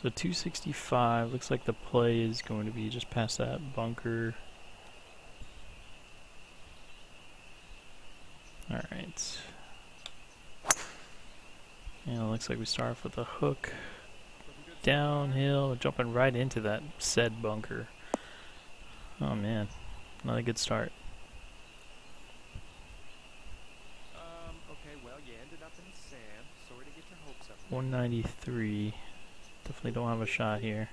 So 265, looks like the play is going to be just past that bunker. Alright. And it looks like we start off with a hook. Downhill, jumping right into that said bunker. Oh man, not a good start. Okay, well, you ended up in the sand. Sorry to get your hopes up. 193. Definitely don't have a shot here.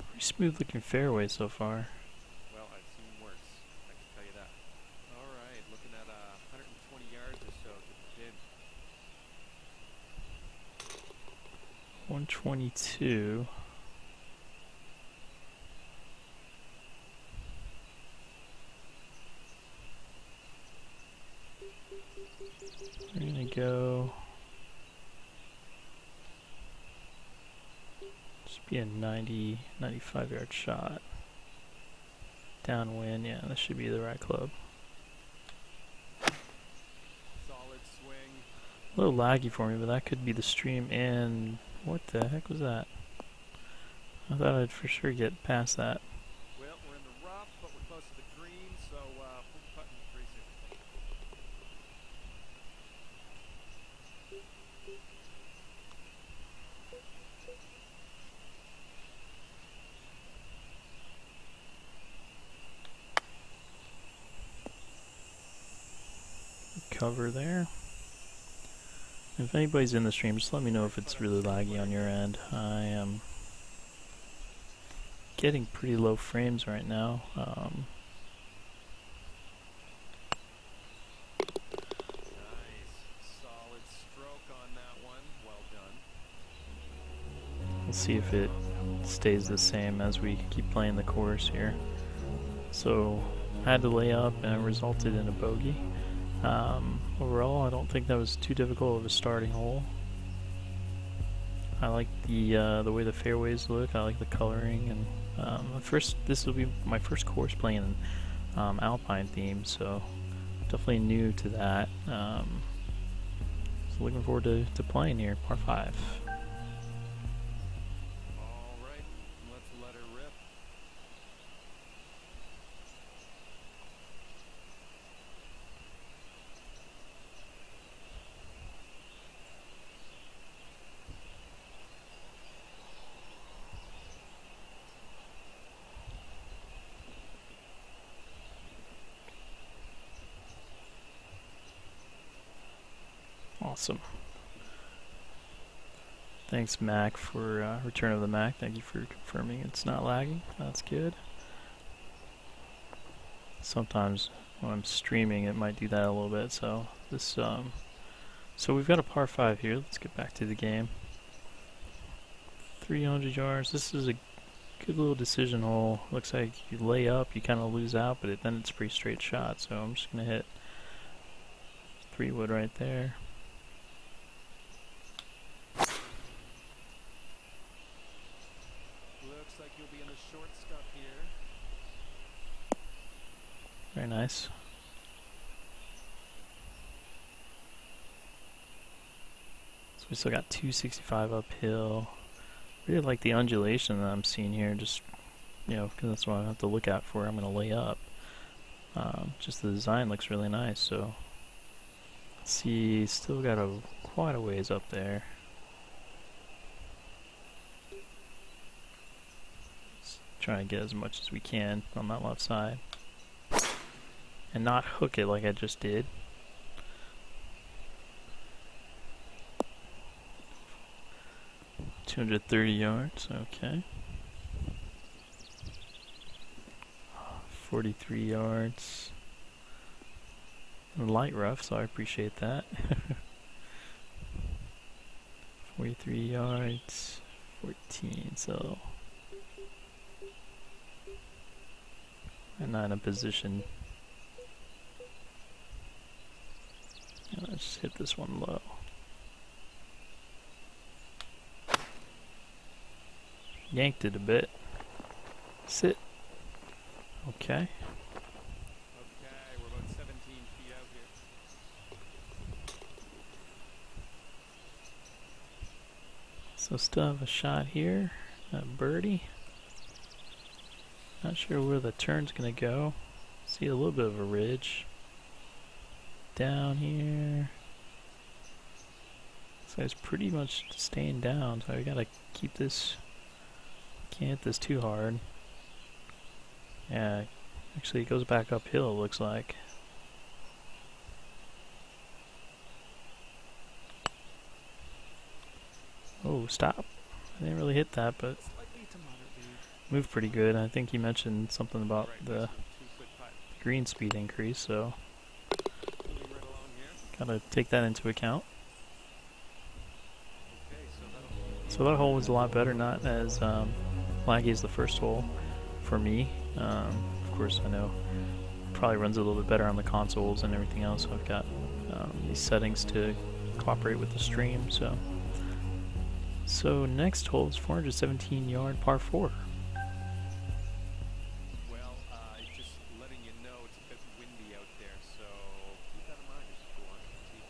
Pretty smooth looking fairway so far. Well, I've seen worse. I can tell you that. All right, looking at 120 yards or so to the pin. 122. We're gonna go. Just be a 90, 95 yard shot. Downwind, yeah, that should be the right club. Solid swing. A little laggy for me, but that could be the stream. And what the heck was that? I thought I'd for sure get past that. Well, we're in the rough, but we're close to the green, so we'll be putting pretty soon. Cover there. If anybody's in the stream, just let me know if it's really laggy on your end. I am getting pretty low frames right now. Nice. Solid stroke on that one. Well done. We'll see if it stays the same as we keep playing the course here. So, I had to lay up and it resulted in a bogey. Overall, I don't think that was too difficult of a starting hole. I like the way the fairways look. I like the coloring, and this will be my first course playing Alpine theme, so definitely new to that. So looking forward to playing here, par 5. All right, let's let her rip. Awesome. Thanks, Mac, for return of the Mac. Thank you for confirming it's not lagging. That's good. Sometimes when I'm streaming, it might do that a little bit. So so we've got a par 5 here. Let's get back to the game. 300 yards. This is a good little decision hole. Looks like you lay up, you kind of lose out, but then it's a pretty straight shot. So I'm just gonna hit 3-wood right there. Looks like you'll be in the short stuff here. Very nice. So we still got 265 uphill. Really like the undulation that I'm seeing here. Just, because that's what I have to look out for. I'm going to lay up. Just the design looks really nice. So, let's see, still got quite a ways up there. Let's try and get as much as we can on that left side. And not hook it like I just did. $230 yards, okay. 43 yards. Light rough, so I appreciate that. 43 yards, 14, so I'm not in a position. Let's just hit this one low. Yanked it a bit. Sit. Okay. So still have a shot here. A birdie. Not sure where the turn's gonna go. See a little bit of a ridge. Down here. This guy's pretty much staying down, so I gotta keep this. Can't hit this too hard. Yeah, actually it goes back uphill, it looks like. Oh, stop. I didn't really hit that, but moved pretty good. I think you mentioned something about the green speed increase, so gotta take that into account. So that hole was a lot better, not as laggy as the first hole for me. Of course, I know it probably runs a little bit better on the consoles and everything else. So I've got these settings to cooperate with the stream. So next hole is 417-yard par 4. Well, just letting you know it's a bit windy out there, so keep that in mind as you go on the tee.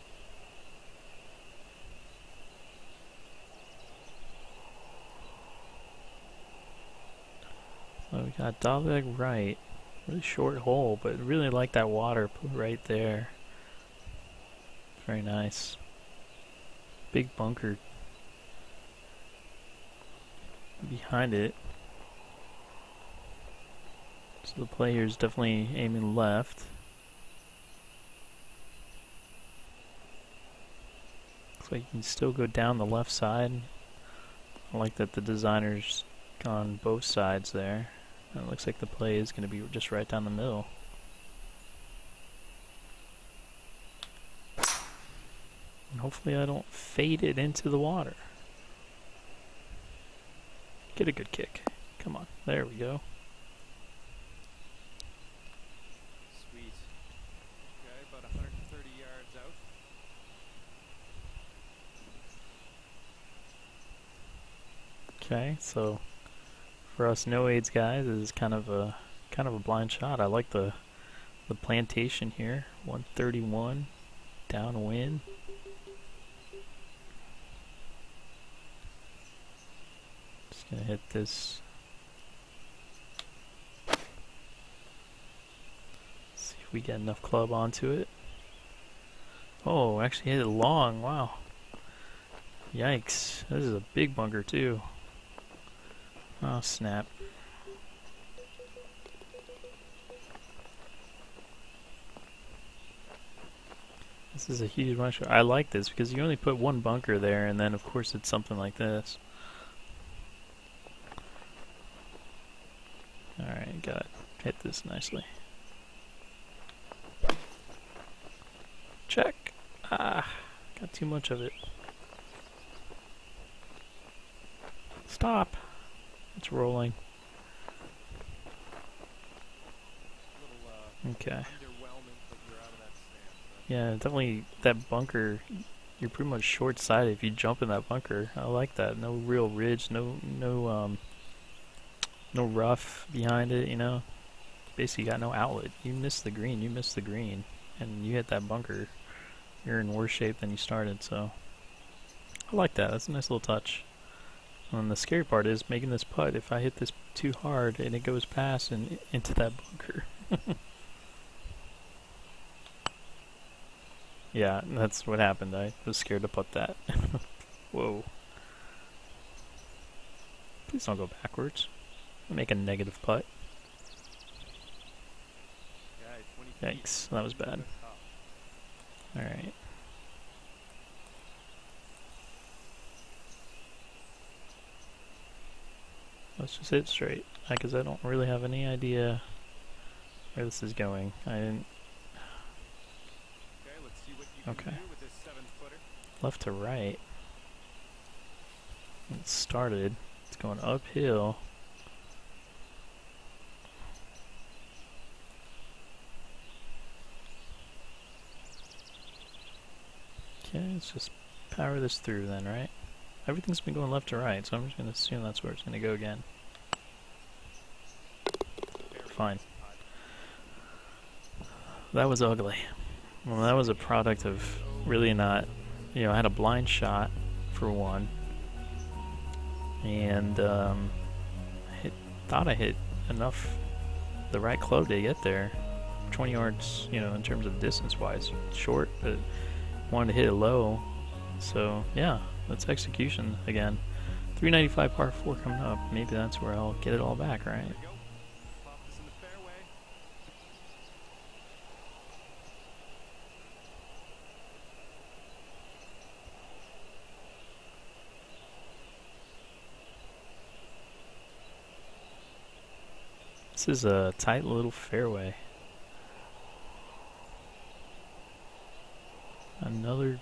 So we got dogleg right. Really short hole, but really like that water put right there. Very nice. Big bunker behind it. So the player's definitely aiming left. Looks like you can still go down the left side. I like that the designer's gone both sides there. And it looks like the play is going to be just right down the middle. And hopefully I don't fade it into the water. Get a good kick. Come on. There we go. Sweet. Okay, about 130 yards out. Okay, so for us no aids guys, this is kind of a blind shot. I like the plantation here. 131 downwind. Just gonna hit this. See if we get enough club onto it. Oh, actually hit it long. Wow. Yikes. This is a big bunker too. Oh, snap. This is a huge bunch. I like this because you only put one bunker there, and then of course it's something like this. Alright, gotta hit this nicely. Check! Ah, got too much of it. Stop! It's rolling. Okay. Yeah, definitely that bunker, you're pretty much short-sighted if you jump in that bunker. I like that. No real ridge, no rough behind it, you know. Basically you got no outlet. You miss the green, and you hit that bunker, you're in worse shape than you started, so I like that. That's a nice little touch. And the scary part is making this putt. If I hit this too hard and it goes past and into that bunker. Yeah, that's what happened. I was scared to putt that. Whoa. Please don't go backwards. Make a negative putt. Yikes, that was bad. Alright. Let's just hit straight, because I don't really have any idea where this is going. I didn't... Okay. Left to right. It started. It's going uphill. Okay, let's just power this through then, right? Everything's been going left to right, so I'm just going to assume that's where it's going to go again. Fine. That was ugly. Well, that was a product of really not... You know, I had a blind shot, for one. and thought I hit enough the right club to get there. 20 yards, in terms of distance-wise, short, but wanted to hit it low. So yeah, that's execution again. 395 par 4 coming up. Maybe that's where I'll get it all back, right? There we go. Pop this in the fairway. This is a tight little fairway. Another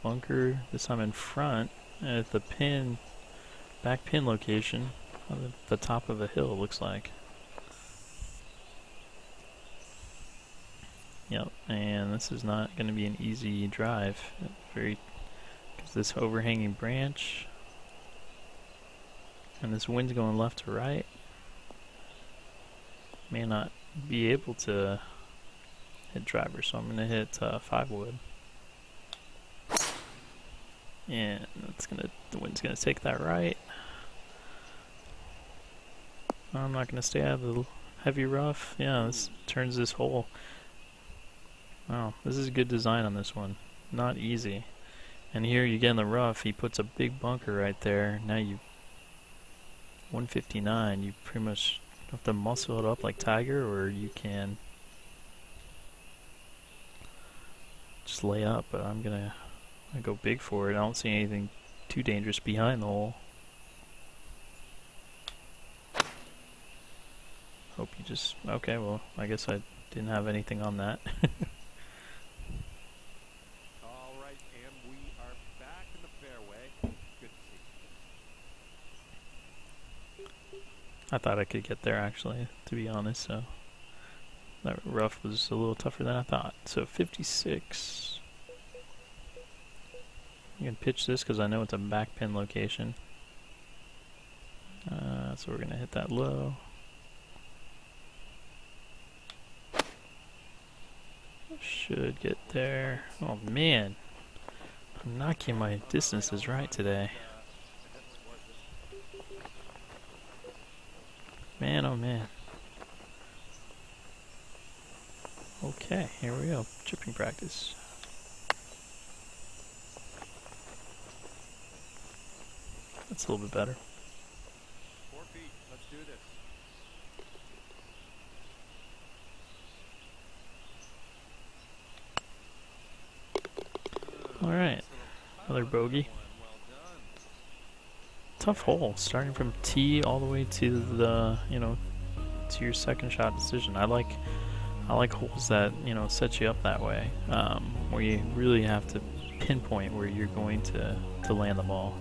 bunker, this time in front at the back pin location on the top of a hill, it looks like. Yep, and this is not going to be an easy drive. Because this overhanging branch and this wind's going left to right. May not be able to hit driver, so I'm going to hit 5 wood. And the wind's gonna take that right. I'm not gonna stay out of the heavy rough. Yeah, this turns this hole. Wow, this is good design on this one. Not easy. And here you get in the rough, he puts a big bunker right there. Now 159, you pretty much have to muscle it up like Tiger, or you can just lay up, but I'm gonna go big for it. I don't see anything too dangerous behind the hole. Hope you just... Okay, well, I guess I didn't have anything on that. All right, and we are back in the fairway. Good to see. I thought I could get there, actually, to be honest, so... That rough was a little tougher than I thought. So 56... I'm going to pitch this because I know it's a back pin location. So we're going to hit that low. Should get there. Oh man, I'm not getting my distances right today. Man, oh man. Okay, here we go. Chipping practice. That's a little bit better. 4 feet. Let's do this. Alright, another bogey. Well done. Tough hole, starting from tee all the way to the, to your second shot decision. I like holes that, set you up that way, where you really have to pinpoint where you're going to land the ball.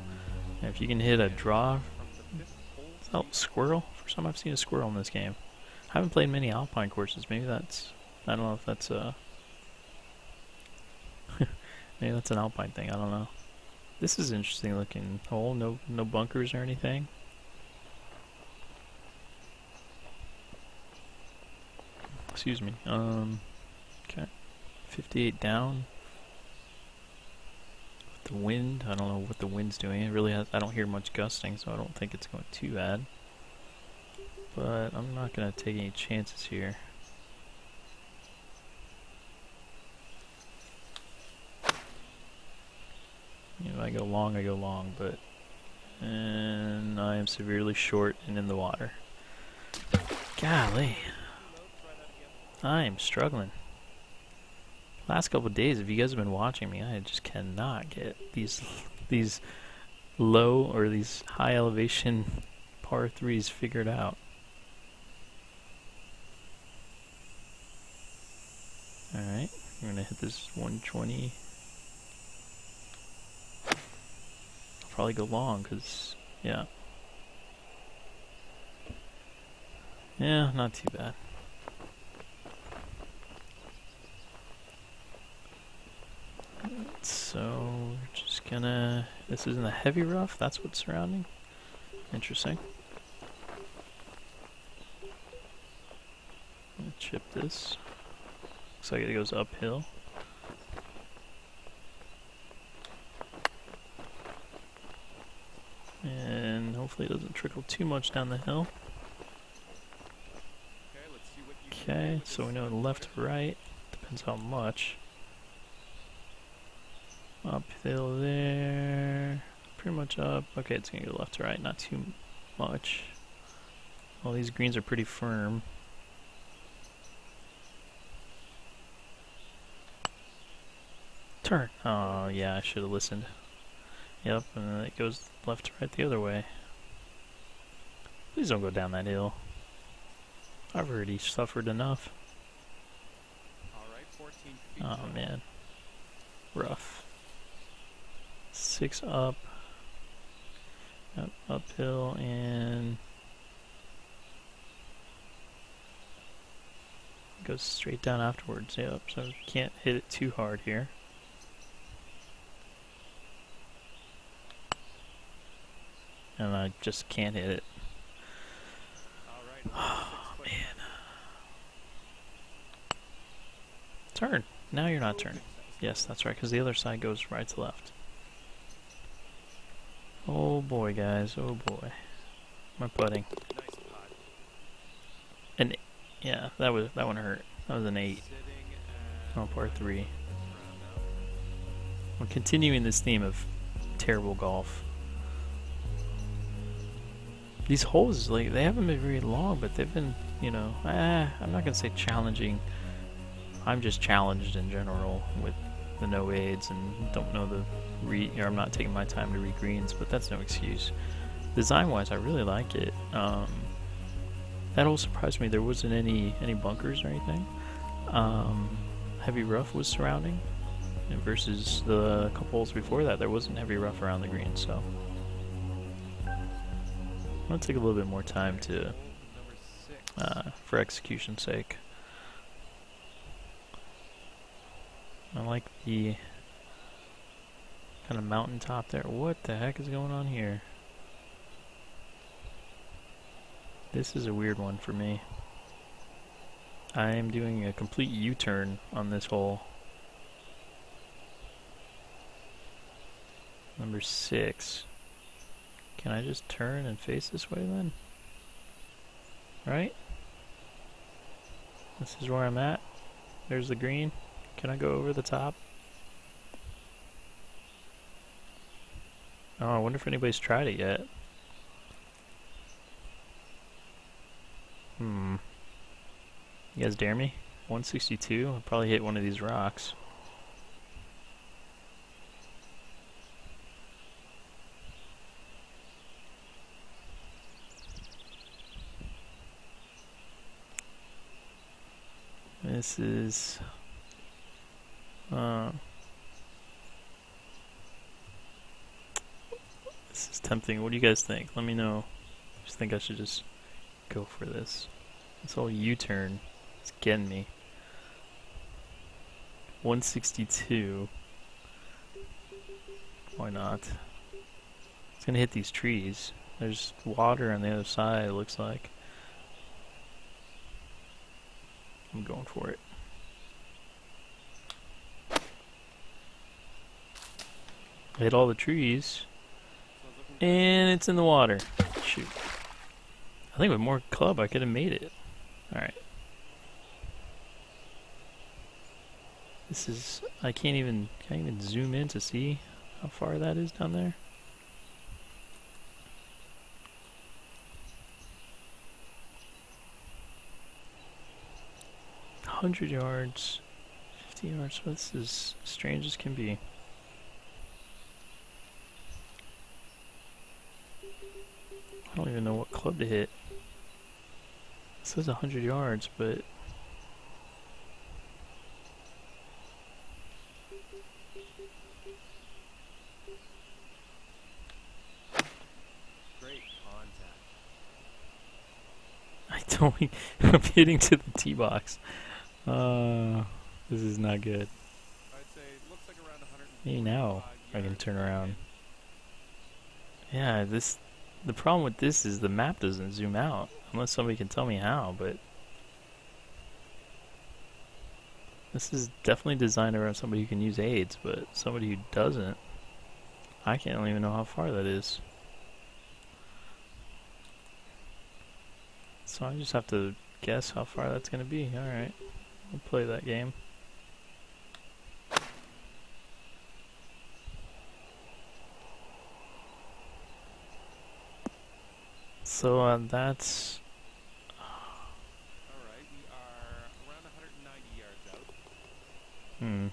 And if you can hit a draw, is that a squirrel? First time I've seen a squirrel in this game. I haven't played many Alpine courses. Maybe that's, I don't know if that's maybe that's an Alpine thing. I don't know. This is an interesting looking hole. No bunkers or anything. Excuse me. Okay. 58 down. The wind, I don't know what the wind's doing. I don't hear much gusting, so I don't think it's going too bad. But I'm not going to take any chances here. If I go long, but... And I am severely short and in the water. Golly. I am struggling. Last couple of days, if you guys have been watching me, I just cannot get these low or these high elevation par 3s figured out. Alright, we're going to hit this 120. I'll probably go long because, yeah. Yeah, not too bad. So, we're just gonna... This is in the heavy rough? That's what's surrounding? Interesting. I'm gonna chip this. Looks like it goes uphill. And hopefully it doesn't trickle too much down the hill. Okay, let's see what you can do Okay, with so we this know left to right. Depends how much. Uphill there. Pretty much up. Okay, it's gonna go left to right, not too much. All these greens are pretty firm. Turn. Oh, yeah, I should have listened. Yep, and then it goes left to right the other way. Please don't go down that hill. I've already suffered enough. Alright, 14 feet. Oh, man. Rough. 6 up. Yep, uphill and goes straight down afterwards. Yep, so can't hit it too hard here. And I just can't hit it. Alright, Oh, man. Turn. Now you're not turning. Yes, that's right, because the other side goes right to left. Oh boy, guys. Oh boy. My putting. Nice putt. And yeah, that one hurt. That was an 8. Oh, par 3. We're continuing this theme of terrible golf. These holes, like, they haven't been very long, but they've been, you know, I'm not gonna say challenging. I'm just challenged in general with the no aids and don't know the or I'm not taking my time to read greens, but that's no excuse. Design-wise, I really like it. That all surprised me. There wasn't any bunkers or anything. Heavy rough was surrounding, and versus the couple holes before that, there wasn't heavy rough around the green. So I'm gonna take a little bit more time to, for execution's sake. I like the kind of mountaintop there. What the heck is going on here? This is a weird one for me. I am doing a complete U-turn on this hole. Number 6. Can I just turn and face this way then? Right? This is where I'm at. There's the green. Can I go over the top? Oh, I wonder if anybody's tried it yet. You guys dare me? 162? I'll probably hit one of these rocks. This is... this is tempting. What do you guys think? Let me know. I just think I should just go for this. This whole U-turn is getting me. 162. Why not? It's gonna hit these trees. There's water on the other side, it looks like. I'm going for it. I hit all the trees. And it's in the water. Shoot. I think with more club I could have made it. Alright. This is... I can't even zoom in to see how far that is down there. $100 yards, 50 yards. So this is strange as can be. I don't even know what club to hit. It says 100 yards, but Great contact. I don't. I'm hitting to the tee box. This is not good. I'd say it looks like around 100. Maybe now I can turn around. Yeah, this. The problem with this is the map doesn't zoom out unless somebody can tell me how. But this is definitely designed around somebody who can use aids, but somebody who doesn't, I can't even know how far that is. So I just have to guess how far that's going to be. Alright, we'll play that game. So that's... Alright, we are around 190 yards out. Hmm.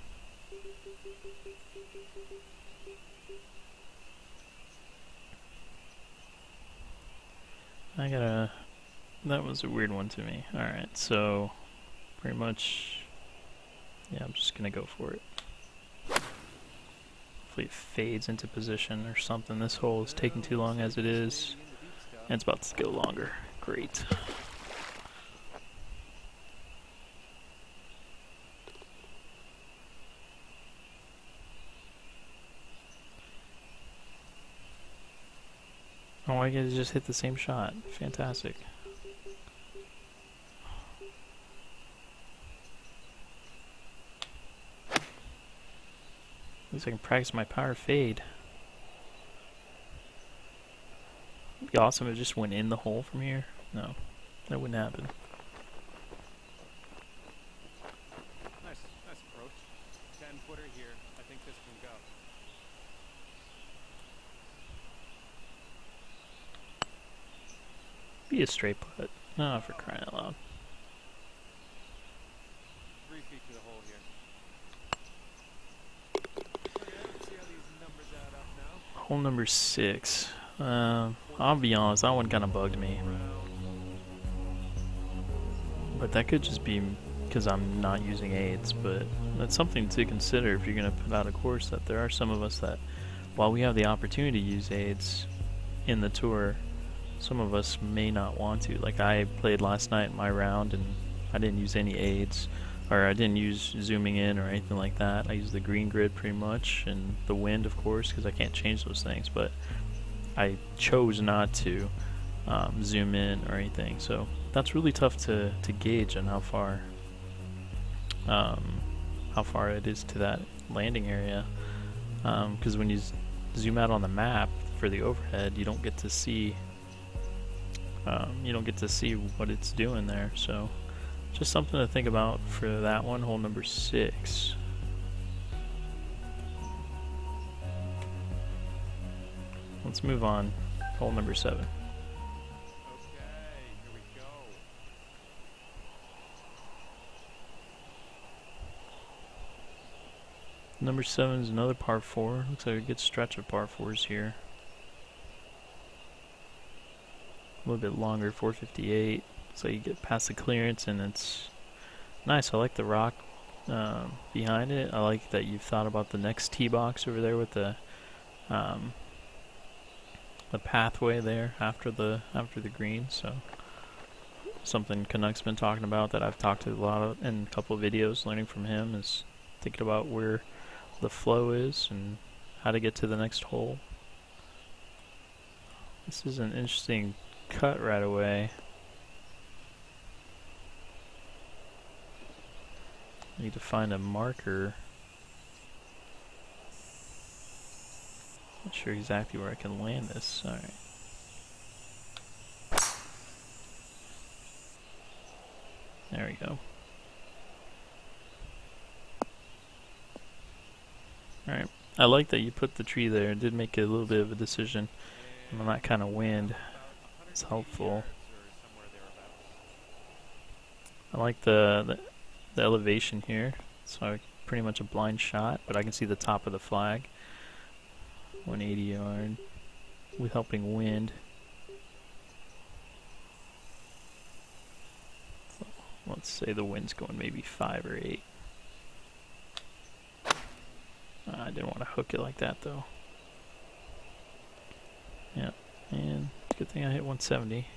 I gotta... That was a weird one to me. Alright, so... Pretty much... Yeah, I'm just gonna go for it. Hopefully it fades into position or something. This hole is taking too long as it is. And it's about to go longer. Great. Oh, I get to just hit the same shot. Fantastic. At least I can practice my power fade. It'd be awesome if it just went in the hole from here. No, that wouldn't happen. Nice approach. 10-footer here. I think this can go. Be a straight putt. Oh, for crying out loud. 3 feet to the hole here. Okay, let's see how these numbers add up now. Hole number 6. I'll be honest, that one kind of bugged me. But that could just be because I'm not using aids, but that's something to consider if you're going to put out a course, that there are some of us that, while we have the opportunity to use aids in the tour, some of us may not want to. Like I played last night in my round and I didn't use any aids, or I didn't use zooming in or anything like that. I used the green grid pretty much, and the wind of course, because I can't change those things, but I chose not to zoom in or anything. So that's really tough to gauge on how far it is to that landing area, because when you zoom out on the map for the overhead, you don't get to see what it's doing there. So just something to think about for that one, hole number 6. Let's move on. Hole number 7. Okay, here we go. Number 7 is another par 4. Looks like a good stretch of par 4s here. A little bit longer, 458. So you get past the clearance and it's nice. I like the rock behind it. I like that you've thought about the next tee box over there with the pathway there after the green. So something Canuck's been talking about that I've talked to a lot of in a couple of videos, learning from him, is thinking about where the flow is and how to get to the next hole. This is an interesting cut right away. Need to find a marker. Not sure exactly where I can land this. Alright. There we go. Alright. I like that you put the tree there. It did make a little bit of a decision. And on that kind of wind, it's helpful. I like the elevation here. So pretty much a blind shot, but I can see the top of the flag. 180 yard with helping wind. So let's say the wind's going maybe 5 or 8. I didn't want to hook it like that though. Yeah, and good thing I hit 170.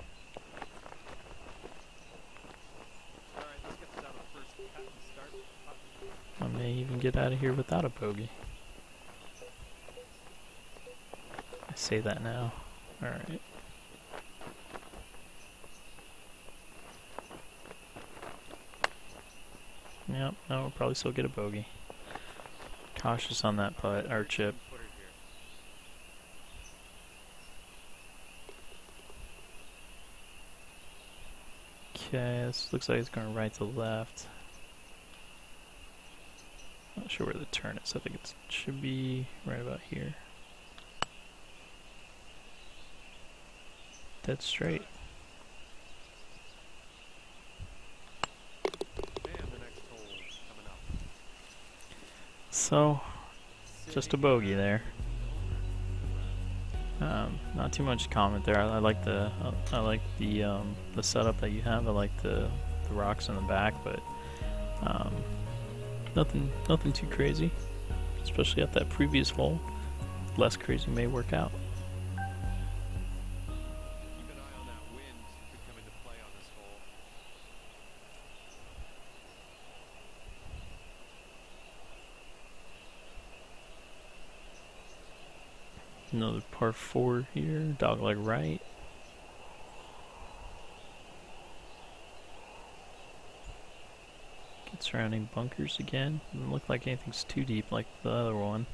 I may even get out of here without a bogey. I say that now. Alright. Yep, no, we'll probably still get a bogey. Cautious on that putt, or chip. Okay, this looks like it's going right to left. Not sure where the turn is. I think it should be right about here. Dead straight. And the next hole coming up. So, just a bogey there. Around. Not too much comment there. I like the setup that you have. I like the rocks in the back, but nothing too crazy. Especially at that previous hole, less crazy may work out. Keep an eye on that wind. Could come into play on this hole. Another par 4 here, dogleg right. Get surrounding bunkers again. Doesn't look like anything's too deep like the other one.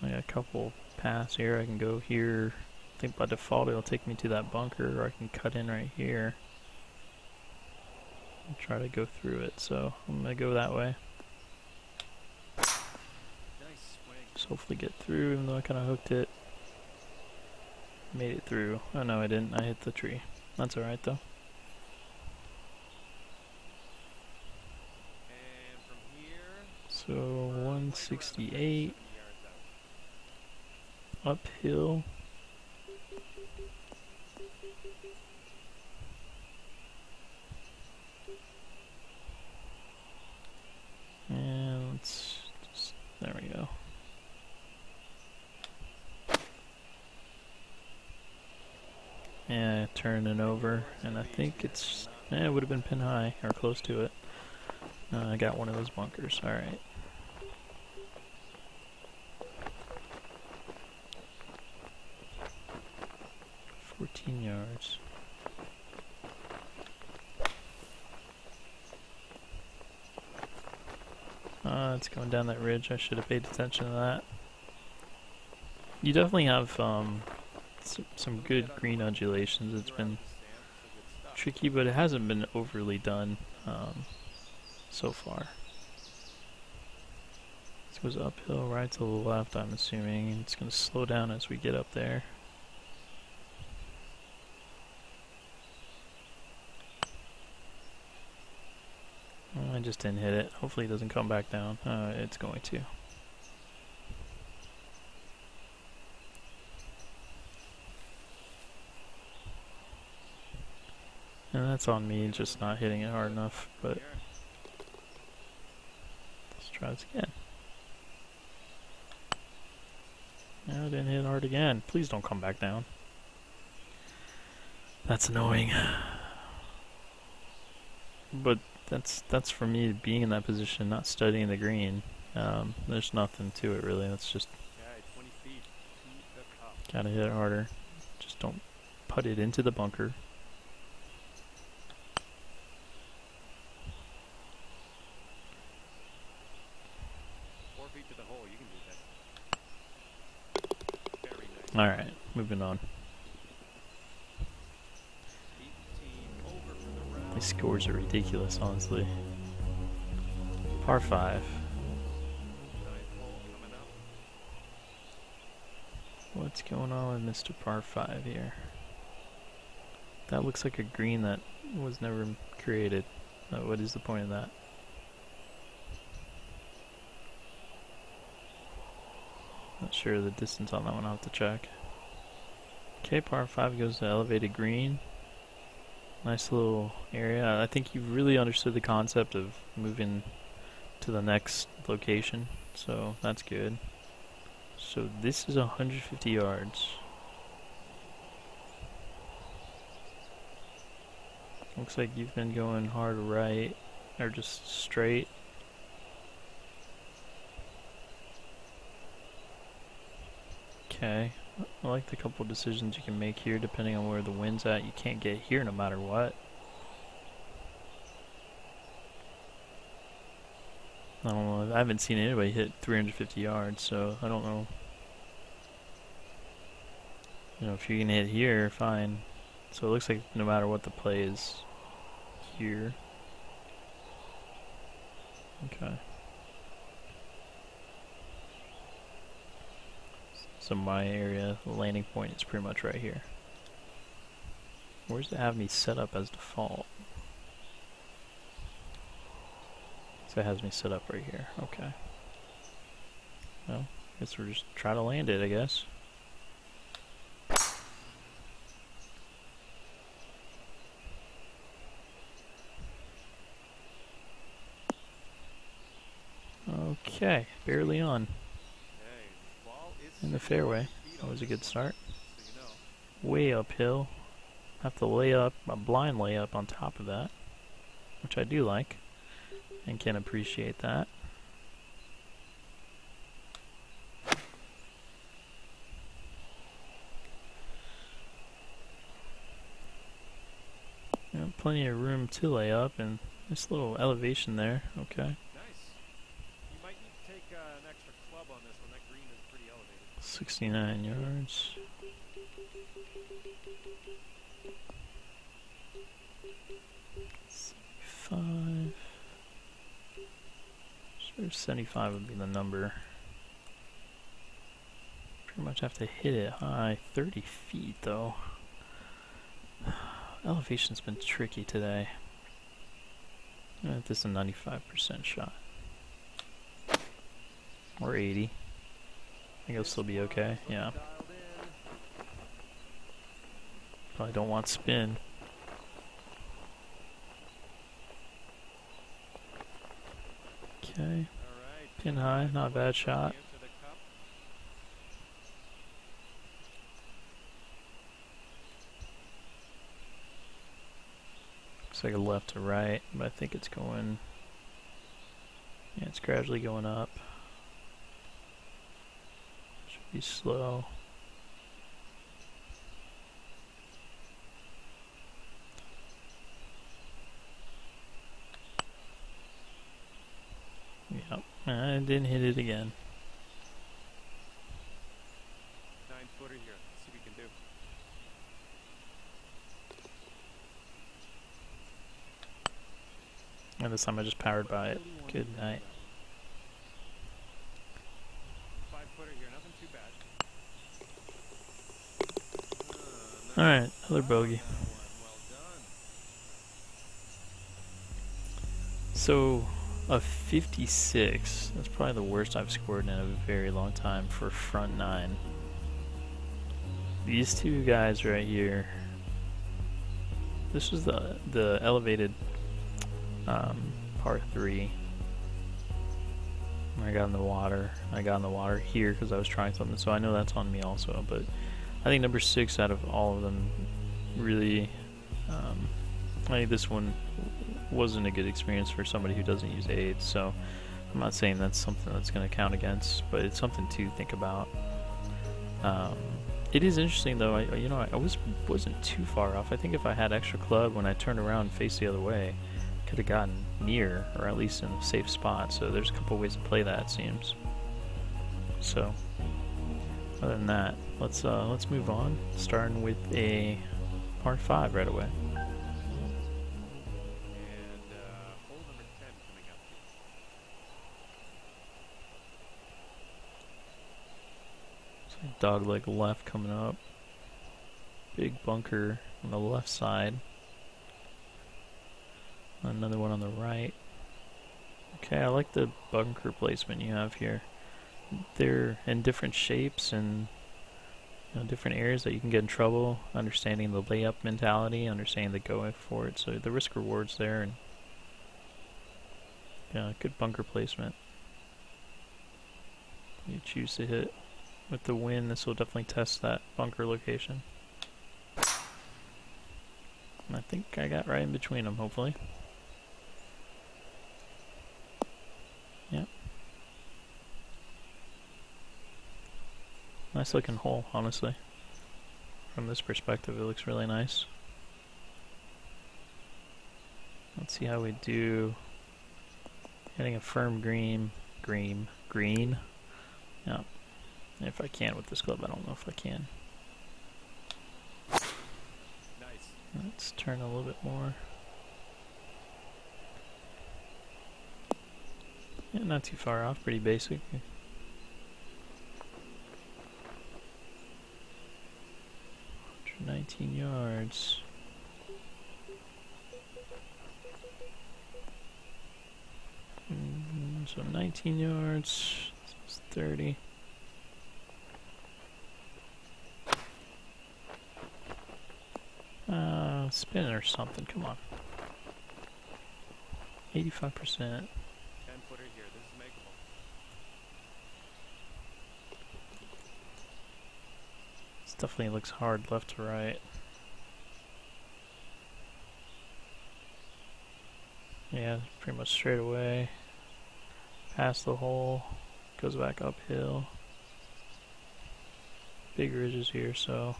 I got a couple paths here. I can go here. I think by default it'll take me to that bunker, or I can cut in right here and try to go through it. So I'm gonna go that way. Nice swing. Just hopefully get through, even though I kind of hooked it. Made it through. Oh no, I didn't. I hit the tree. That's alright though. And from here, So 168 uphill. And let's just, there we go. Yeah, turn it over, and I think it's, it would have been pin high, or close to it. I got one of those bunkers, alright. 14 yards. It's going down that ridge. I should have paid attention to that. You definitely have some good green undulations. It's been tricky, but it hasn't been overly done so far. This goes uphill right to the left, I'm assuming. It's going to slow down as we get up there. I just didn't hit it. Hopefully it doesn't come back down. It's going to. And that's on me, just not hitting it hard enough, but let's try this again. No, I didn't hit it hard again. Please don't come back down. That's annoying. But that's for me being in that position, not studying the green. There's nothing to it really. That's just 20 feet to the cup. gotta hit it harder. Just don't put it into the bunker. To the hole, you can do that. Very nice. Alright, moving on. 18 over for the round. These scores are ridiculous, honestly. Par 5. Ninth hole coming up. What's going on with Mr. Par 5 here? That looks like a green that was never created. What is the point of that? Not sure the distance on that one, I'll have to check. Okay, par 5 goes to elevated green. Nice little area. I think you've really understood the concept of moving to the next location, so that's good. So this is 150 yards. Looks like you've been going hard right, or just straight. Okay, I like the couple decisions you can make here depending on where the wind's at. You can't get here no matter what. I don't know, I haven't seen anybody hit 350 yards, so I don't know. You know, if you can hit here, fine. So it looks like no matter what the play is here. Okay. So my area, the landing point is pretty much right here. Where's it have me set up as default? So it has me set up right here. Okay. Well, I guess we're just trying to land it, I guess. Okay, barely on. Hey, ball is In the 60 miles fairway. of speed That on was a this good one, start. so you know. Way uphill. Have to lay up, a blind layup on top of that, which I do like and can appreciate that. Plenty of room to lay up and this little elevation there. Okay. Nice. You might need to take an extra club on this one. That green is pretty elevated. 69 yards. Five. Sure, 75 would be the number. Pretty much have to hit it high. 30 feet though. Elevation's been tricky today. This is a 95% shot. Or 80. I think it'll still be okay. Yeah. Probably don't want spin. Okay. Pin high, not a bad shot. Looks like a left to right, but I think it's going... Yeah, it's gradually going up. Should be slow. Yep, I didn't hit it again. 9-footer here. Let's see what we can do. And this time I just powered by it. Good night. 5-footer here. Nothing too bad. Alright, another bogey. Well done. So, a 56. That's probably the worst I've scored in a very long time for front nine. These two guys right here. This was the elevated par 3. I got in the water. I got in the water here because I was trying something, so I know that's on me also. But I think number 6 out of all of them really. I think this one wasn't a good experience for somebody who doesn't use aids. So I'm not saying that's something that's going to count against, but it's something to think about. It is interesting though. I wasn't too far off. I think if I had extra club when I turned around and faced the other way, could have gotten near, or at least in a safe spot. So there's a couple ways to play that, it seems. So other than that, let's move on, starting with a par 5 right away. And hole number 10 coming up. So dog leg left coming up. Big bunker on the left side. Another one on the right. Okay, I like the bunker placement you have here. They're in different shapes and different areas that you can get in trouble. Understanding the layup mentality, understanding the going for it. So the risk rewards there, and yeah, good bunker placement. You choose to hit with the wind. This will definitely test that bunker location. And I think I got right in between them, hopefully. Yep. Nice looking hole, honestly. From this perspective, it looks really nice. Let's see how we do. Hitting a firm green. Yeah. If I can with this club, I don't know if I can. Nice. Let's turn a little bit more. Yeah, not too far off, pretty basic. 19 yards. So 19 yards, it's 30. Spin or something, come on. 85%. 10-footer here. This is makeable. This definitely looks hard left to right. Yeah, pretty much straight away. Past the hole, goes back uphill. Big ridges here, so.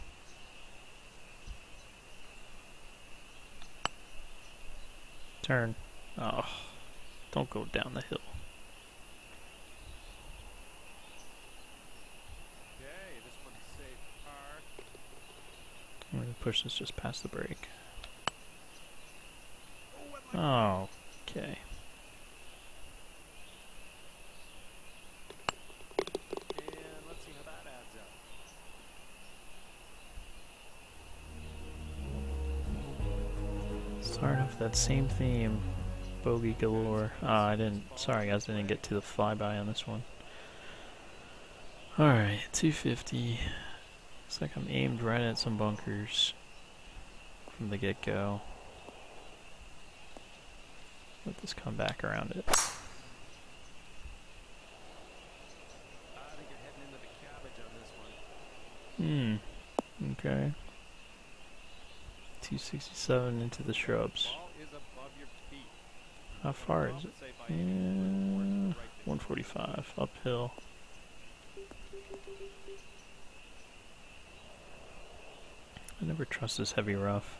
Turn. Oh, don't go down the hill. Okay, this one's safe par. I'm going to push this just past the break. Oh, Oh, okay. and let's see how that adds up. Starting off that same theme. Bogey galore. Sorry guys, I didn't get to the flyby on this one. Alright, 250. Looks like I'm aimed right at some bunkers from the get-go. Let this come back around it. I think you're heading into the cabbage on this one. Okay. 267 into the shrubs. Ball is above your feet. How far is it? Compensate by aiming towards the right pitch. 145 uphill. I never trust this heavy rough.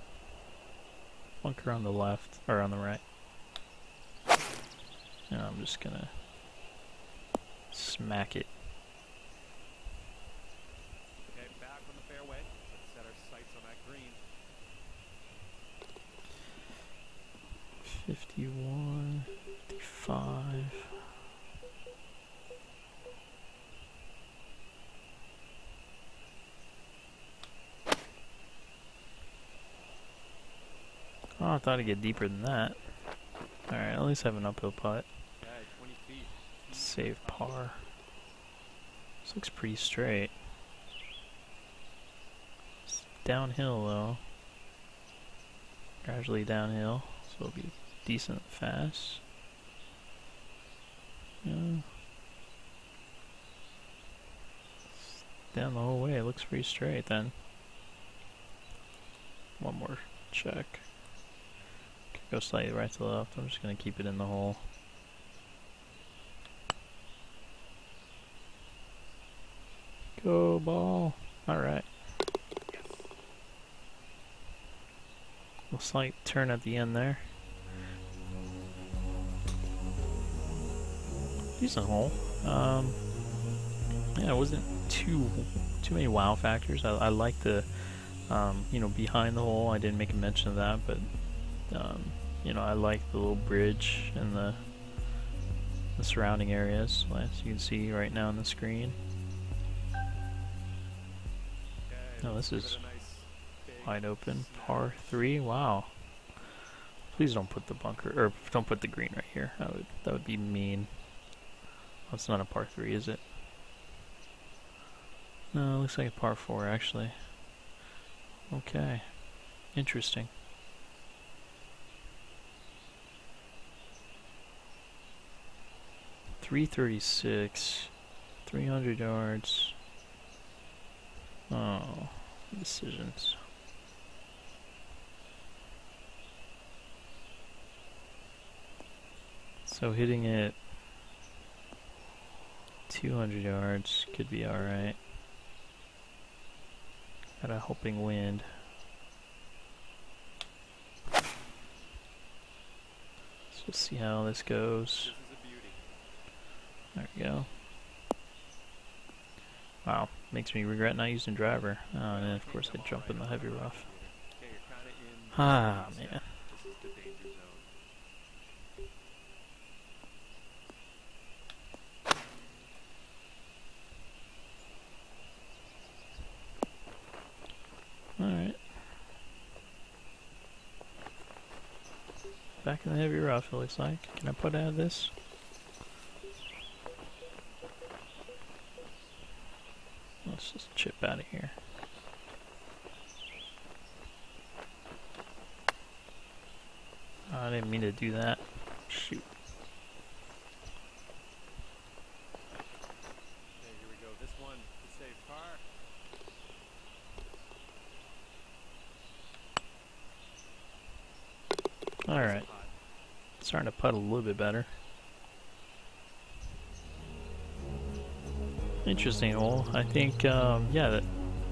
Bunker on the left, or on the right. And I'm just gonna smack it. Okay, back on the fairway. Let's set our sights on that green. 51, 55. Oh, I thought I'd get deeper than that. Alright, at least have an uphill putt. Okay, 20 feet. Save par. This looks pretty straight. It's downhill though. Gradually downhill, so it'll be decent fast. Yeah. Down the whole way, it looks pretty straight then. One more check. Could go slightly right to left. I'm just gonna keep it in the hole. Go ball. Alright. Yes. A slight turn at the end there. Decent hole. Yeah, it wasn't too many wow factors. I like the behind the hole. I didn't make a mention of that, but I like the little bridge and the surrounding areas, as you can see right now on the screen. Okay, Oh, this let's is give it a nice big wide open. snap. Par 3. Wow. Please don't put the bunker, or don't put the green right here. That would be mean. That's not a par 3, is it? No, it looks like a par 4 actually. Okay. Interesting. .336, 300 yards. Oh, decisions. So hitting it 200 yards could be alright. Got a helping wind. Let's just see how this goes. This is a beauty. There we go. Wow, makes me regret not using driver. Oh, and then of course I jump in the heavy rough. Okay, you're kind of in Ah, It's man. this is the danger zone. Alright. Back in the heavy rough, it looks like. Can I put out of this? Let's just chip out of here. Oh, I didn't mean to do that. Shoot. Okay, here we go. This one to save par. Nice Alright. putt. Starting to putt a little bit better. Interesting hole. I think, yeah, that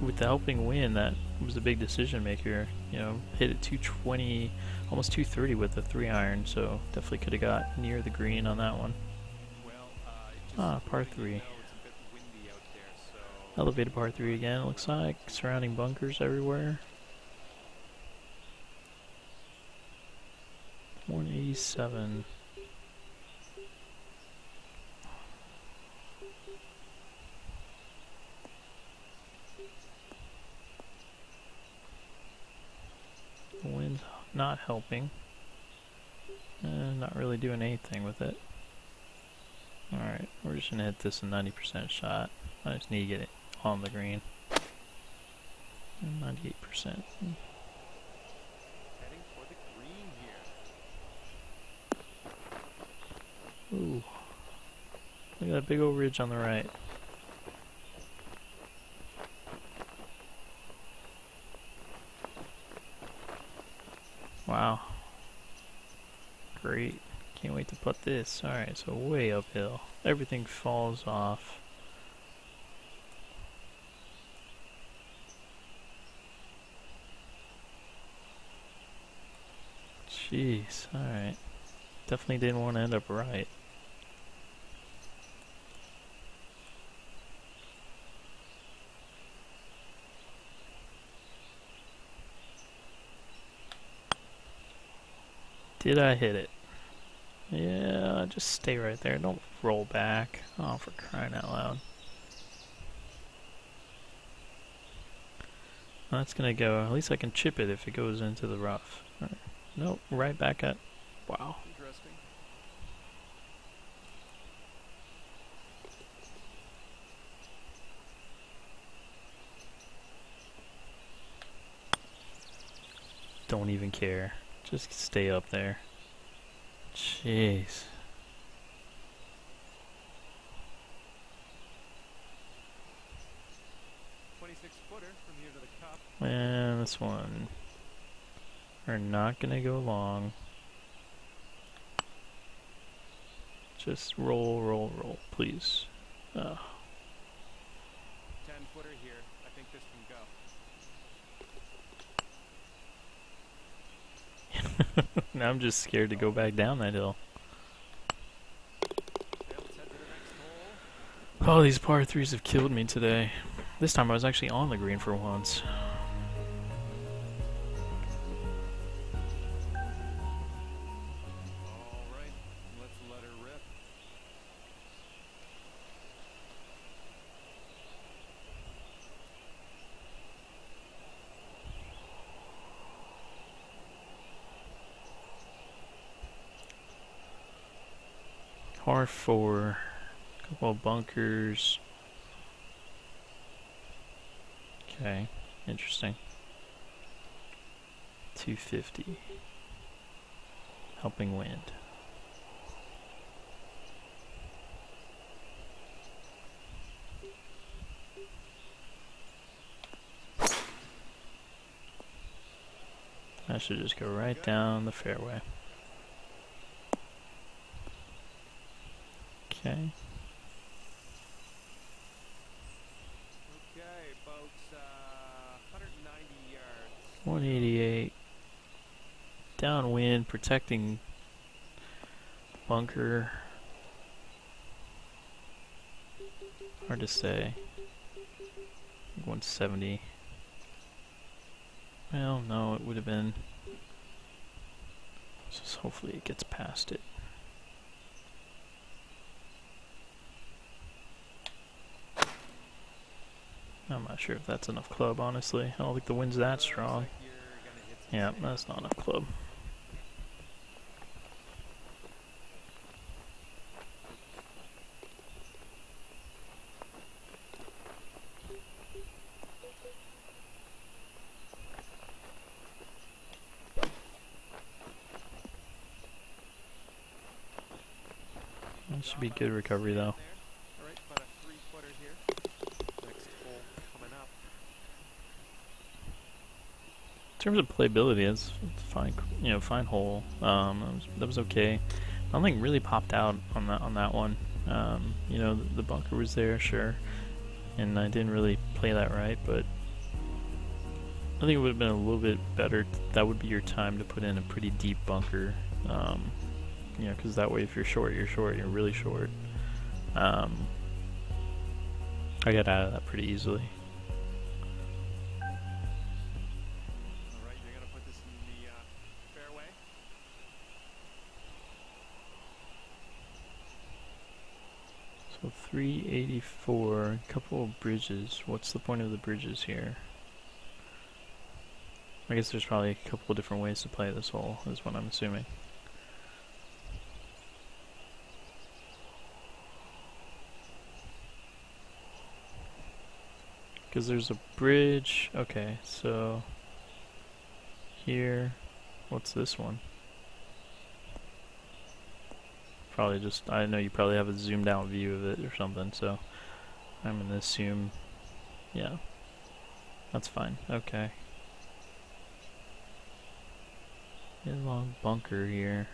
with the helping wind, that was a big decision maker. You know, hit it 220, almost 230 with the 3-iron, so definitely could have got near the green on that one. Well, just Ah, par letting you 3. know it's a bit windy out there, so Elevated par 3 again, it looks like. Surrounding bunkers everywhere. 187. The wind's not helping. Not really doing anything with it. Alright, we're just gonna hit this a 90% shot. I just need to get it on the green. 98%. heading for the green here. Ooh. Look at that big old ridge on the right. Wow. Great. Can't wait to put this. Alright, so way uphill. Everything falls off. Jeez, alright. Definitely didn't want to end up right. Did I hit it? Yeah, just stay right there. Don't roll back. Oh, for crying out loud. That's gonna go. At least I can chip it if it goes into the rough. Right. Nope, right back at. Wow. Interesting. Don't even care. Just stay up there. Jeez. 26-footer from here to the cup. Man, this one. We're not gonna go long. Just roll, roll, roll, please. Oh. 10-footer here. I think this can go. Now I'm just scared to go back down that hill. Okay, let's head to the next hole. Oh, these par 3s have killed me today. This time I was actually on the green for once. All right, let's let her rip. Par 4. Couple of bunkers. Okay, interesting. 250. Helping wind. I should just go right down the fairway. Okay. Okay, folks, 190 yards. 188. Downwind, protecting bunker. Hard to say. 170. Well, no, it would have been Just hopefully it gets past it. I'm not sure if that's enough club, honestly. I don't think the wind's that strong. Looks like you're gonna hit some Yeah, sand. that's not enough club. That should be good recovery though. All right, about a 3-footer here. Next hole coming up. In terms of playability, it's fine. You know, fine hole. That was okay. Nothing really popped out on that one. You know, the bunker was there, sure, and I didn't really play that right, but I think it would have been a little bit better. That would be your time to put in a pretty deep bunker. You know, because that way, if you're short, you're short. You're really short. I got out of that pretty easily. All right, you're gonna put this in the fairway. So 384, a couple of bridges. What's the point of the bridges here? I guess there's probably a couple of different ways to play this hole, is what I'm assuming. Because there's a bridge. Okay, so here, what's this one? Probably just, I know you probably have a zoomed out view of it or something, so I'm gonna assume, yeah, that's fine. Okay. A long bunker here.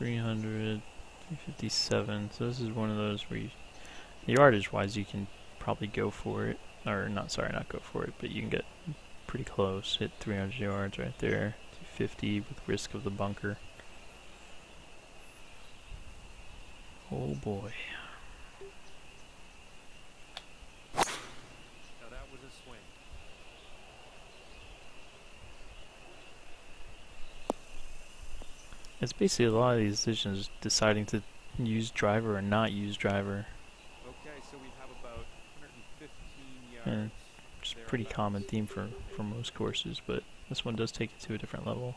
$300, $357. So this is one of those where you, yardage wise, you can probably go for it, or not. Sorry, not go for it, but you can get pretty close. Hit 300 yards right there. 250 with risk of the bunker. Oh boy. Now that was a swing. It's basically a lot of these decisions deciding to use driver or not use driver. Okay, so we have about 115 yards. And it's a pretty common theme for most courses, but this one does take it to a different level.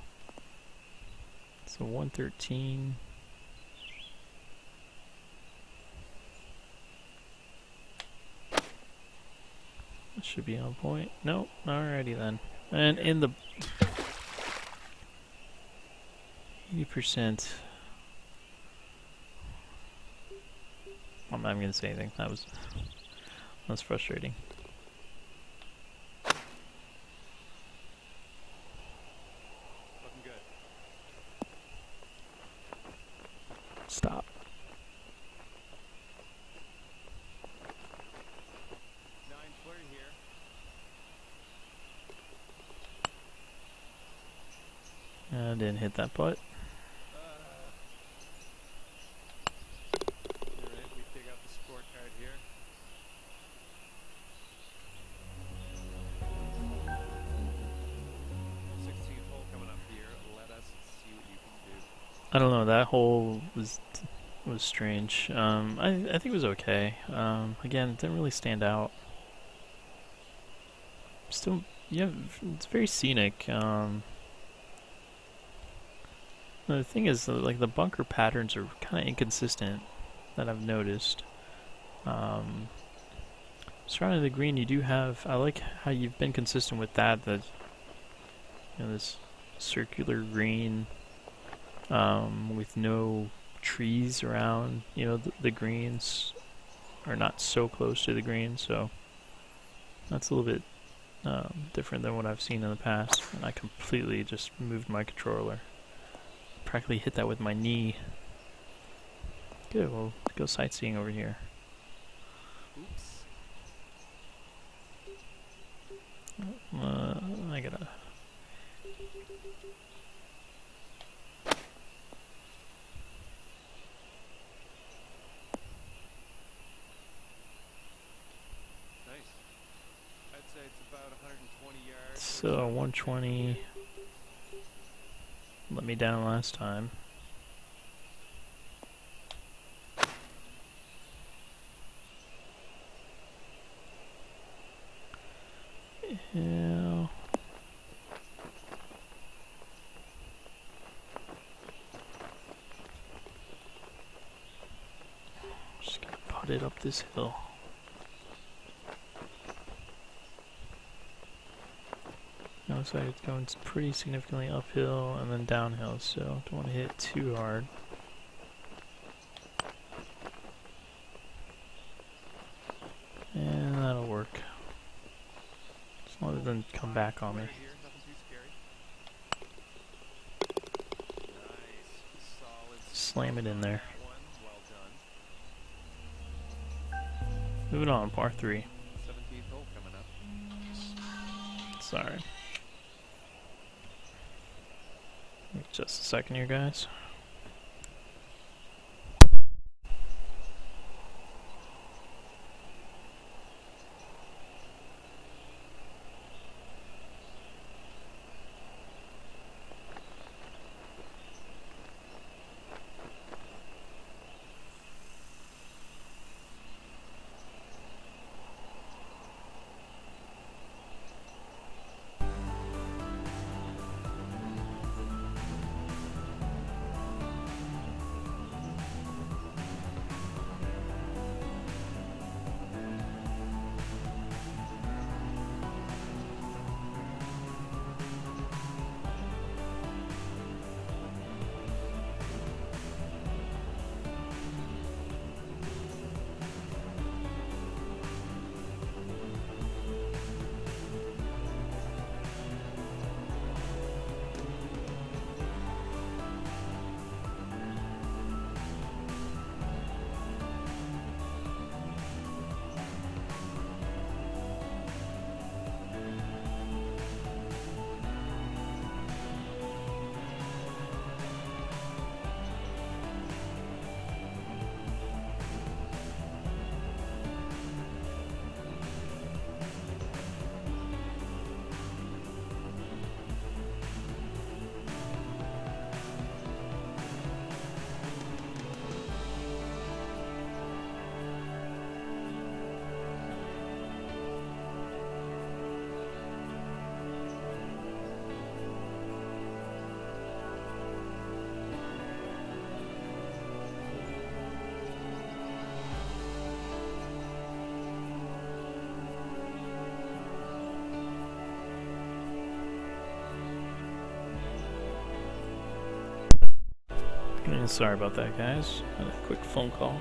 So 113. That should be on point. Nope, alrighty then. And in the 80%. I'm not even gonna say anything. That was frustrating. Looking good. Stop. 9-footer here. I didn't hit that putt. Alright, we dig out the scorecard here. Hole coming up here. Let us see what you can do. I don't know. That hole was strange. I think it was okay. Again, it didn't really stand out. Still, yeah, it's very scenic. The thing is, like, the bunker patterns are kind of inconsistent that I've noticed. Surrounding the green, you do have. I like how you've been consistent with that. That, you know, this circular green with no trees around. You know, the greens are not so close to the green, so that's a little bit different than what I've seen in the past. And I completely just moved my controller. Practically hit that with my knee. Good, we'll go sightseeing over here. Oops. I gotta... So 120 let me down last time. Yeah. Just gonna put it up this hill. It looks like it's going pretty significantly uphill and then downhill, so don't want to hit it too hard. And that'll work. As long as it doesn't come back on me. Slam it in there. Moving on, par 3. 17th hole coming up. Sorry. Just a second here, guys. Sorry about that, guys. Had a quick phone call.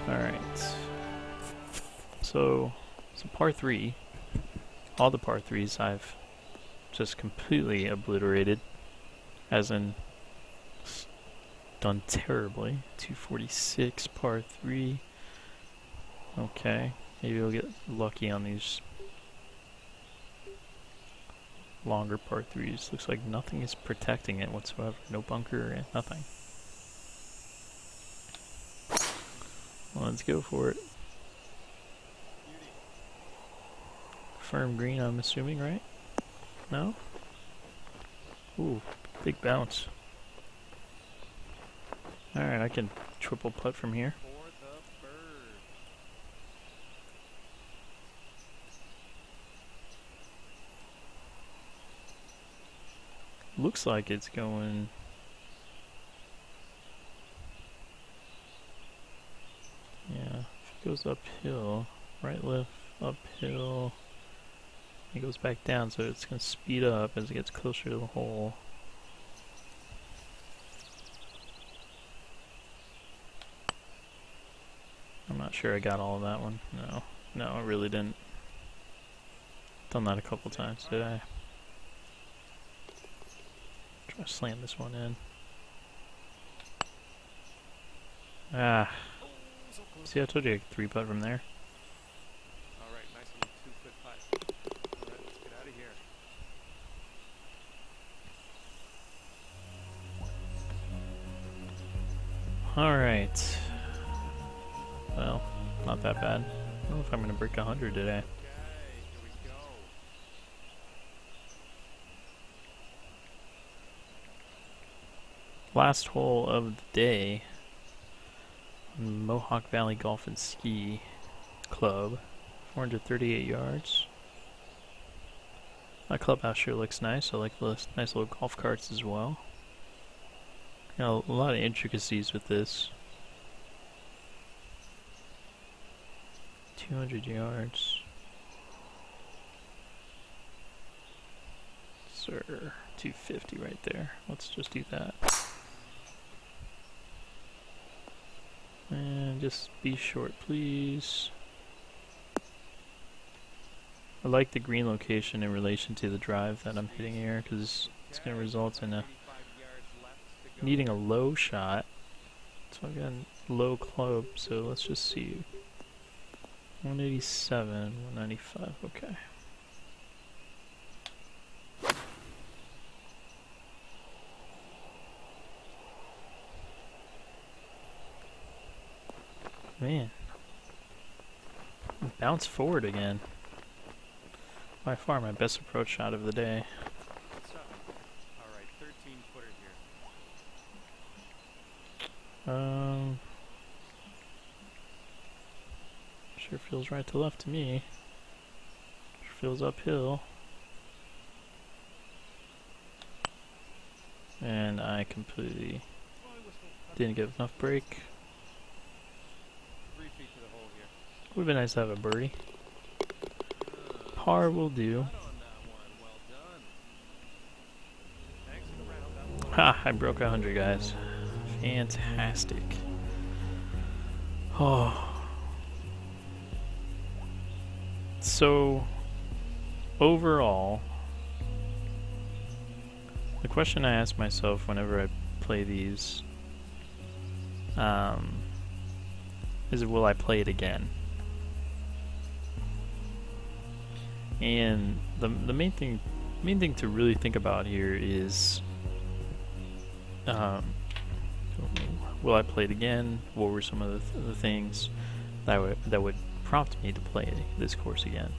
Alright. So par 3. All the par 3s I've just completely obliterated. As in, done terribly. 246, par 3. Okay. Maybe we'll get lucky on these longer par 3s. Looks like nothing is protecting it whatsoever. No bunker, nothing. Well, let's go for it. Firm green, I'm assuming, right? No? Ooh, big bounce. Alright, I can triple putt from here. Looks like it's going... Yeah, if it goes uphill, right, left, uphill, it goes back down, so it's going to speed up as it gets closer to the hole. I'm not sure I got all of that one. No, I really didn't. Done that a couple times, did I? Try to slam this one in. Ah. See, I told you I could 3-putt from there. Alright, nice little 2-foot putt. Alright, let's get out of here. Alright. Well, not that bad. don't know if I'm going to break 100 today. Okay, here we go. Last hole of the day. Mohawk Valley Golf and Ski Club. 438 yards. My clubhouse sure looks nice. I like the nice little golf carts as well. Got a lot of intricacies with this. 200 yards. Sir, 250 right there. Let's just do that. And just be short, please. I like the green location in relation to the drive that I'm hitting here because it's going to result in needing a low shot. So I've got a low club, so let's just see. 187, 195, okay. Man. Bounce forward again. By far my best approach shot of the day. Alright, 13 footer here. Sure feels right to left to me. Sure feels uphill. And I completely didn't get enough break. 3 feet to the hole here. Would be nice to have a birdie. Par will do. Ha! I broke 100, guys. Fantastic. Oh. So, overall, the question I ask myself whenever I play these is, will I play it again? And the main thing to really think about here is, will I play it again? What were some of the things that would prompt me to play this course again?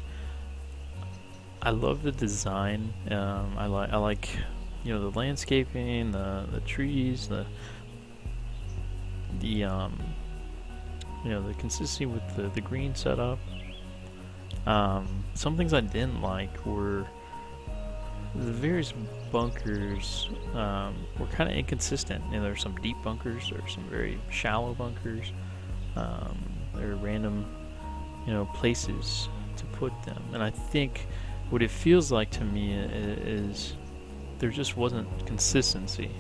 I love the design. I like the landscaping, the trees, the consistency with the green setup. Some things I didn't like were the various bunkers were kind of inconsistent. There's some deep bunkers, there's some very shallow bunkers. There are random, places to put them. And I think what it feels like to me is there just wasn't consistency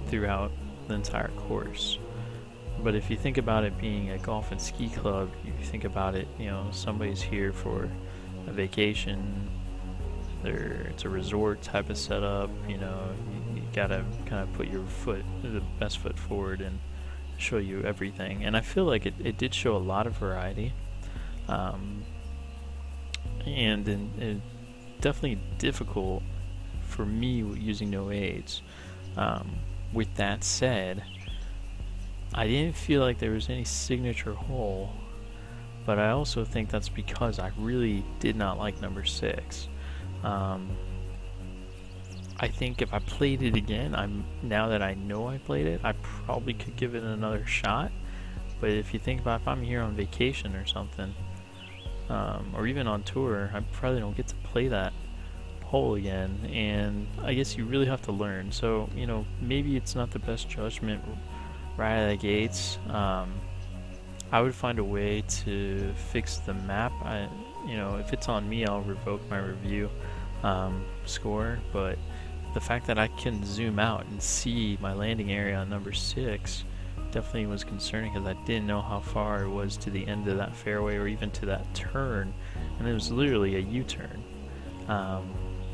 throughout the entire course. But if you think about it being a golf and ski club, you think about it, somebody's here for a vacation. It's a resort type of setup. You gotta kind of put the best foot forward and show you everything. And I feel like it did show a lot of variety, and definitely difficult for me using no aids. With that said, I didn't feel like there was any signature hole, but I also think that's because I really did not like number 6. I think if I played it again, now that I know I played it, I probably could give it another shot. But if you think about if I'm here on vacation or something, or even on tour, I probably don't get to play that hole again, and I guess you really have to learn. So, maybe it's not the best judgment right out of the gates. I would find a way to fix the map. If it's on me, I'll revoke my review score, but the fact that I can zoom out and see my landing area on number 6 definitely was concerning, because I didn't know how far it was to the end of that fairway or even to that turn, and it was literally a U-turn.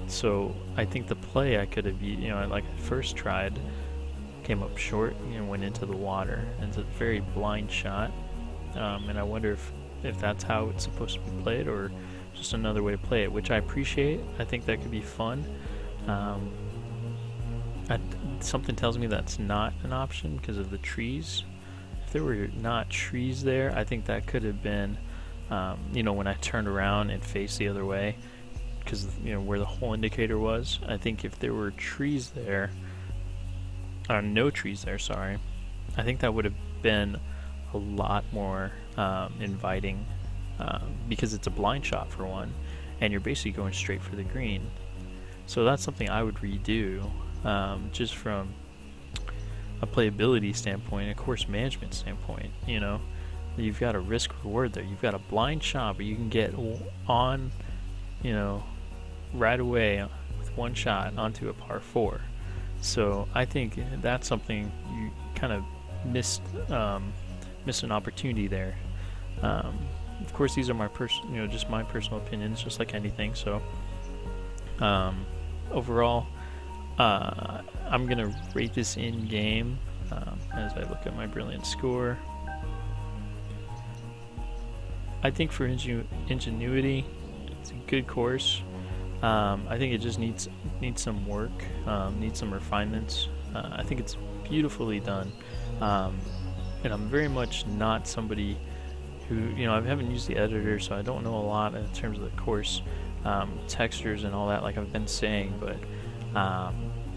So I think the play I could have, like I first tried, came up short and went into the water. And it's a very blind shot, and I wonder if that's how it's supposed to be played, or just another way to play it, which I appreciate. I think that could be fun. Something tells me that's not an option because of the trees. if there were not trees there, I think that could have been, when I turned around and faced the other way, because where the hole indicator was. I think if there were trees there, or no trees there, sorry, I think that would have been a lot more inviting, because it's a blind shot for one, and you're basically going straight for the green. So that's something I would redo, just from a playability standpoint, a course management standpoint. You've got a risk reward there. You've got a blind shot, but you can get on, right away with one shot onto a par 4. So I think that's something you kind of missed an opportunity there. Of course, these are my just my personal opinions, just like anything. So overall, I'm gonna rate this in game as I look at my brilliant score. I think for ingenuity, it's a good course. I think it just needs some work, needs some refinements. I think it's beautifully done, and I'm very much not somebody who, I haven't used the editor, so I don't know a lot in terms of the course textures and all that, like I've been saying. But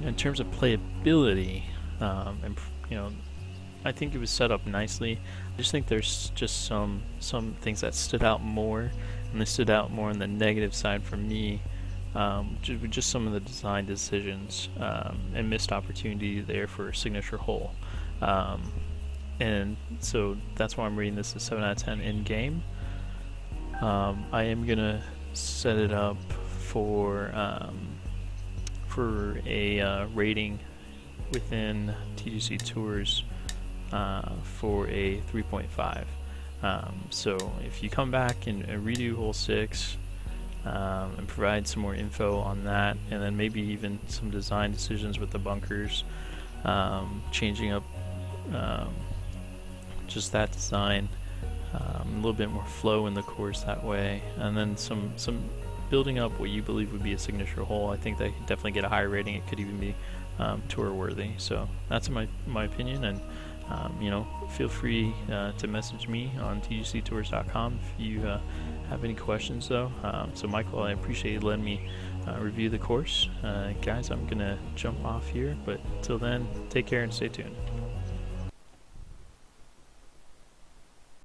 in terms of playability, and I think it was set up nicely. I just think there's just some things that stood out more, and they stood out more on the negative side for me. Just some of the design decisions and missed opportunity there for a signature hole. And so that's why I'm rating this a 7 out of 10 in game. I am gonna set it up for a rating within TGC Tours for a 3.5. So if you come back and redo hole 6 and provide some more info on that, and then maybe even some design decisions with the bunkers, changing up just that design, a little bit more flow in the course that way, and then some building up what you believe would be a signature hole, I think they could definitely get a higher rating. It could even be tour worthy. So that's my opinion, and feel free to message me on tgctours.com if you have any questions though. So Michael, I appreciate you letting me review the course. Guys, I'm gonna jump off here, but till then, take care and stay tuned.